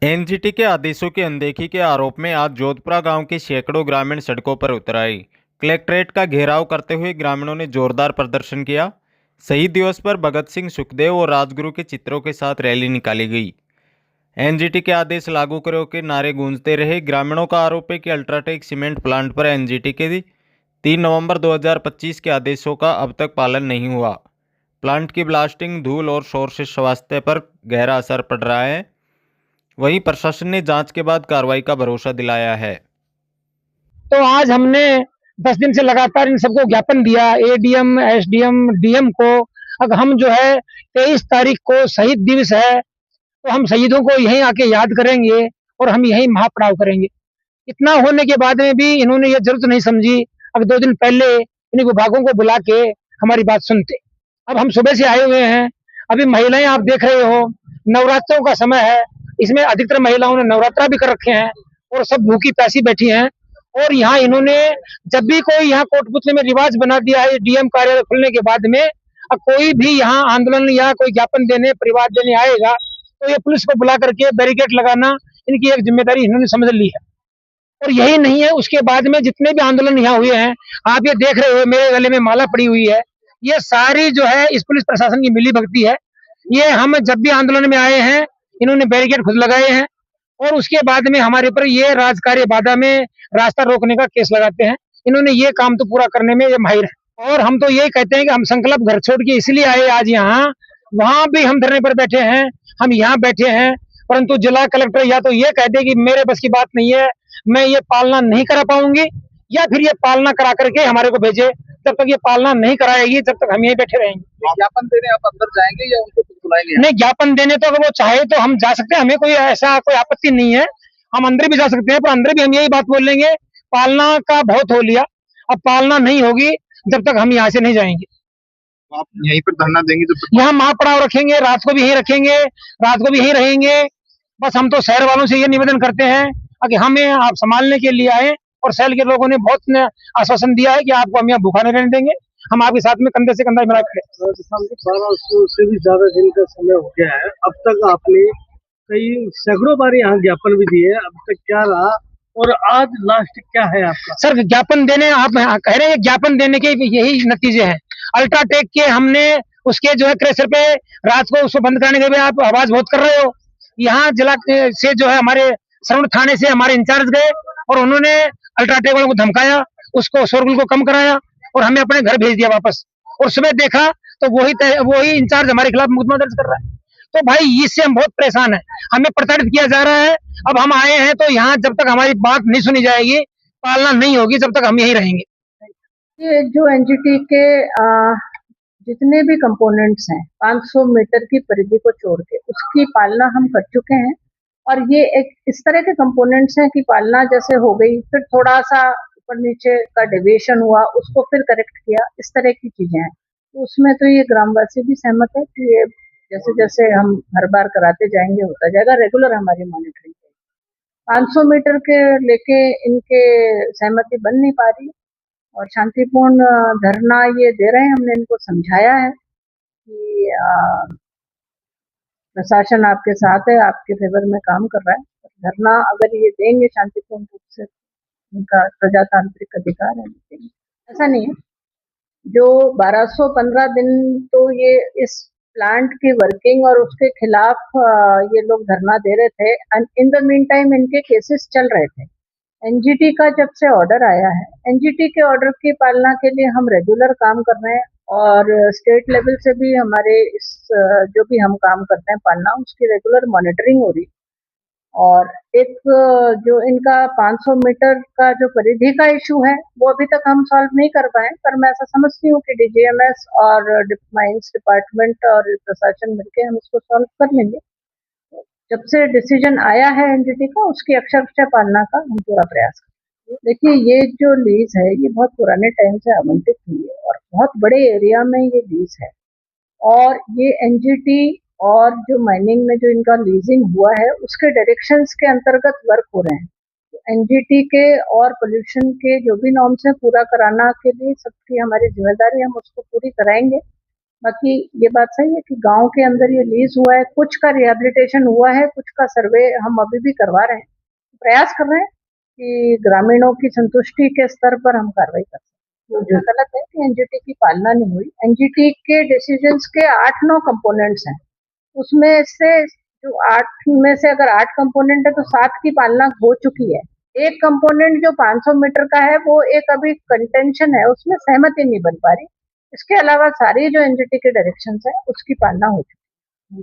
NGT के आदेशों की अनदेखी के आरोप में आज जोधपुरा गांव के सैकड़ों ग्रामीण सड़कों पर उतर आए। कलेक्ट्रेट का घेराव करते हुए ग्रामीणों ने जोरदार प्रदर्शन किया। शहीद दिवस पर भगत सिंह, सुखदेव और राजगुरु के चित्रों के साथ रैली निकाली गई। एनजीटी के आदेश लागू करो के नारे गूंजते रहे। ग्रामीणों का आरोप है कि अल्ट्राटेक सीमेंट प्लांट पर एनजीटी के 3 नवंबर 2025 के आदेशों का अब तक पालन नहीं हुआ। प्लांट की ब्लास्टिंग, धूल और शोर से स्वास्थ्य पर गहरा असर पड़ रहा है। वहीं प्रशासन ने जांच के बाद कार्रवाई का भरोसा दिलाया है। तो आज हमने 10 दिन से लगातार इन सबको ज्ञापन दिया, एडीएम, एसडीएम, डीएम को। अब हम जो है 23 तारीख को शहीद दिवस है, तो हम शहीदों को यहीं आके याद करेंगे और हम यहीं महापड़ाव करेंगे। इतना होने के बाद में भी इन्होंने ये जरूरत नहीं समझी। अब 2 दिन पहले इन विभागों को बुला के हमारी बात सुनते। अब हम सुबह से आए हुए हैं। अभी महिलाएं आप देख रहे हो, नवरात्रों का समय है, इसमें अधिकतर महिलाओं ने नवरात्रा भी कर रखे हैं और सब भूखी प्यासी बैठी हैं। और यहाँ इन्होंने जब भी कोई यहाँ कोटपुतली में रिवाज बना दिया है डीएम कार्यालय खुलने के बाद में, अब कोई भी यहाँ आंदोलन या कोई ज्ञापन देने, परिवार देने आएगा तो ये पुलिस को बुला करके बैरिकेड लगाना इनकी एक जिम्मेदारी इन्होंने समझ ली है। और यही नहीं है, उसके बाद में जितने भी आंदोलन यहाँ हुए हैं, आप ये देख रहे हो मेरे गले में माला पड़ी हुई है, ये सारी जो है इस पुलिस प्रशासन की मिली भगती है। ये हम जब भी आंदोलन में आए हैं, इन्होंने बैरिकेड खुद लगाए हैं और उसके बाद में हमारे ऊपर ये राजकार्य बाधा में रास्ता रोकने का केस लगाते हैं। इन्होंने ये काम तो पूरा करने में ये माहिर है। और हम तो यही कहते हैं कि हम संकल्प घर छोड़ के इसलिए आए आज यहाँ, वहां भी हम धरने पर बैठे हैं, हम यहाँ बैठे हैं, परंतु जिला कलेक्टर या तो ये कह दे कि मेरे बस की बात नहीं है, मैं ये पालना नहीं करा पाऊंगी, या फिर ये पालना करा करके हमारे को भेजे। जब तक ये पालना नहीं कराएगी तब तक हम यहीं बैठे रहेंगे। ज्ञापन देने आप अंदर जाएंगे या उनको खुद बुलाएंगे? नहीं, ज्ञापन देने तो अगर वो चाहे तो हम जा सकते हैं, हमें कोई ऐसा कोई आपत्ति नहीं है। हम अंदर भी जा सकते हैं, पर अंदर भी हम यही बात बोल लेंगे, पालना का बहुत हो लिया, अब पालना नहीं होगी जब तक हम यहाँ से नहीं जाएंगे। आप यहीं पर धरना देंगे तो यहाँ महापड़ाव रखेंगे, रात को भी यहीं रखेंगे, रात को भी यहीं रहेंगे। बस हम तो शहर वालों से ये निवेदन करते हैं कि हमें आप संभालने के लिए आए, और शहर के लोगों ने बहुत आश्वासन दिया है कि आपको हम यहाँ भूखा नहीं रहने देंगे, हम आपके साथ में कंधे से कंधा मिला खड़े। 1200 से भी ज्यादा दिन का समय हो गया है। अब तक आपने कई सैकड़ों बार यहाँ ज्ञापन भी दिए, अब तक क्या रहा और आज लास्ट क्या है आपका? सर, ज्ञापन देने आप कह रहे हैं, ज्ञापन देने के यही नतीजे हैं। अल्ट्राटेक के हमने उसके जो है क्रेशर पे रात को उसको बंद कराने के लिए आप आवाज बहुत कर रहे हो। यहाँ जिला से जो है हमारे सरण थाने से हमारे इंचार्ज गए और उन्होंने अल्ट्राटेक वालों को धमकाया, उसको शोरगुल को कम कराया और हमें अपने घर भेज दिया वापस। और सुबह देखा तो वही इंचार्ज हमारे खिलाफ मुकदमा दर्ज कर रहा है। तो भाई इससे हम बहुत परेशान है, हमें प्रताड़ित किया जा रहा है। अब हम आए हैं तो यहाँ जब तक हमारी बात नहीं सुनी जाएगी, पालना नहीं होगी, जब तक हम यहीं रहेंगे। ये जो एनजीटी के जितने भी कंपोनेंट्स हैं 500 मीटर की परिधि को छोड़ के उसकी पालना हम कर चुके हैं। और ये एक इस तरह के कंपोनेंट्स हैं कि पालना जैसे हो गई, फिर थोड़ा सा ऊपर नीचे का डेविएशन हुआ, उसको फिर करेक्ट किया, इस तरह की चीजें हैं। तो उसमें तो ये ग्रामवासी भी सहमत है कि ये जैसे जैसे हम हर बार कराते जाएंगे होता जाएगा, रेगुलर हमारी मॉनिटरिंग। 500 मीटर के लेके इनके सहमति बन नहीं पा रही और शांतिपूर्ण धरना ये दे रहे हैं। हमने इनको समझाया है कि प्रशासन आपके साथ है, आपके फेवर में काम कर रहा है। धरना अगर ये देंगे शांतिपूर्ण रूप से, उनका प्रजातांत्रिक अधिकार है, देंगे। ऐसा नहीं है, जो 1215 दिन तो ये इस प्लांट की वर्किंग और उसके खिलाफ ये लोग धरना दे रहे थे। इन द मीन टाइम इनके केसेस चल रहे थे। एनजीटी का जब से ऑर्डर आया है, एनजीटी के ऑर्डर की पालना के लिए हम रेगुलर काम कर रहे हैं और स्टेट लेवल से भी हमारे इस जो भी हम काम करते हैं पालना, उसकी रेगुलर मॉनिटरिंग हो रही। और एक जो इनका 500 मीटर का जो परिधि का इशू है वो अभी तक हम सॉल्व नहीं कर पाए, पर मैं ऐसा समझती हूँ कि डीजीएमएस और माइंस डिपार्टमेंट और प्रशासन मिलकर हम इसको सॉल्व कर लेंगे। जब से डिसीजन आया है एनजीटी का, उसकी अक्षरशः पालना का हम पूरा प्रयास करेंगे। देखिए, ये जो लीज है ये बहुत पुराने टाइम से आवंटित हुई है और बहुत बड़े एरिया में ये लीज है। और ये एनजीटी और जो माइनिंग में जो इनका लीजिंग हुआ है उसके डायरेक्शंस के अंतर्गत वर्क हो रहे हैं। तो एनजीटी के और पोल्यूशन के जो भी नॉर्म्स हैं पूरा कराना के लिए सबकी हमारी जिम्मेदारी, हम उसको पूरी कराएंगे। बाकी ये बात सही है कि गांव के अंदर ये लीज हुआ है, कुछ का रिहेबिलिटेशन हुआ है, कुछ का सर्वे हम अभी भी करवा रहे हैं, प्रयास कर रहे हैं कि ग्रामीणों की संतुष्टि के स्तर पर हम कार्रवाई कर सकें। जो गलत है कि एनजीटी की पालना नहीं हुई। एनजीटी के डिसीजंस के 8-9 कंपोनेंट्स हैं, उसमें से जो 8 में से अगर 8 कंपोनेंट है तो 7 की पालना हो चुकी है। एक कंपोनेंट जो 500 मीटर का है वो एक अभी कंटेंशन है, उसमें सहमति नहीं बन पा रही। इसके अलावा सारी जो एनजीटी के डायरेक्शंस है उसकी पालना हो चुकी है।